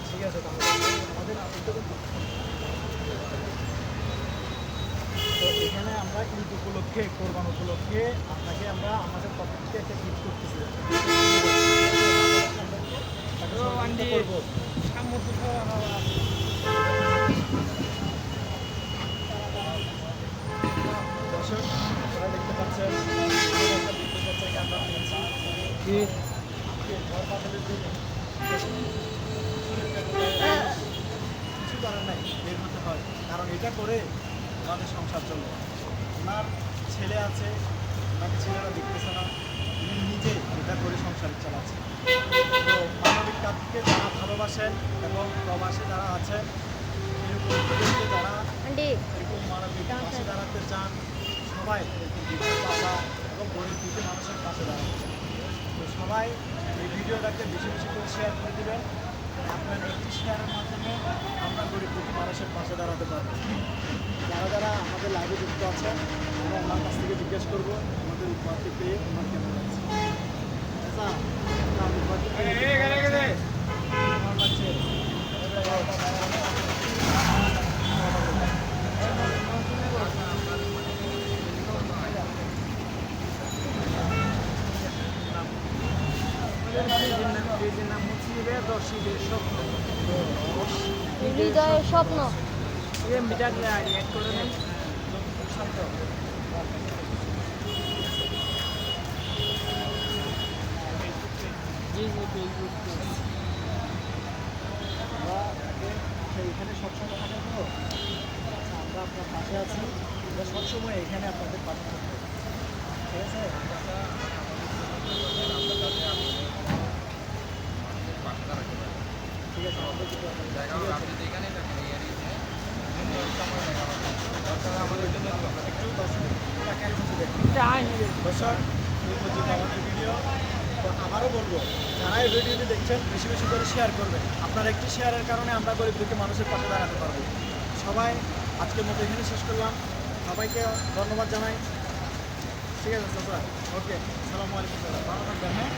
ঠিক আছে, আমাদের তো এখানে আমরা ঈদ উপলক্ষে, কোরবান উপলক্ষে আপনাকে আমরা আমাদের পক্ষ থেকে একটা গিফট করতেছি। দর্শক আপনারা দেখতে পাচ্ছেন কিছু করার নাই, বের হতে হয়, কারণ এটা করে আমাদের সংসার চলবে। ওনার ছেলে আছে, ওনাকে ছেলেরা দেখতেছে না, উনি নিজে এটা করে সংসার চালাচ্ছে। তো মানবিক কাজকে যারা ভালোবাসেন এবং প্রবাসে যারা আছেন, এরকম যারা এরকম মানবিক পাশে দাঁড়াতে চান, সবাই পাশা এবং গরিব দুঃখী মানুষের পাশে দাঁড়াতে চান। তো সবাই এই ভিডিওটাকে বেশি বেশি করে শেয়ার করে দেবেন। আপনার একটি শেয়ারের মাধ্যমে আমরা গরিব দুঃখী মানুষের পাশে দাঁড়াতে পারব। যারা যারা আমাদের লাইভে যুক্ত আছেন, আমরা ওনার কাছ থেকে জিজ্ঞেস করবো আমাদের উপহারটি পেয়ে ওনার কেমন লাগছে। আচ্ছা, আপনার উপহারটি কেমন লাগছে? হৃদয়ের স্বপ্ন। এখানে সবসময় থাকেন তো, আমরা আপনার পাশে আছি, আমরা সবসময় এখানে আপনাদের পাশে থাকবো, ঠিক আছে? ঠিক আছে, ভিডিও তো আবারও বলবো, যারা এই ভিডিওটি দেখছেন বেশি বেশি করে শেয়ার করবেন। আপনার একটি শেয়ারের কারণে আমরা গরিব দুঃখী মানুষের পাশে দাঁড়াতে পারবো। সবাই আজকের মতো এখানে শেষ করলাম, সবাইকে ধন্যবাদ জানাই। ঠিক আছে স্যার, ওকে, আসসালামু আলাইকুম, ভালো থাকবেন। হ্যাঁ।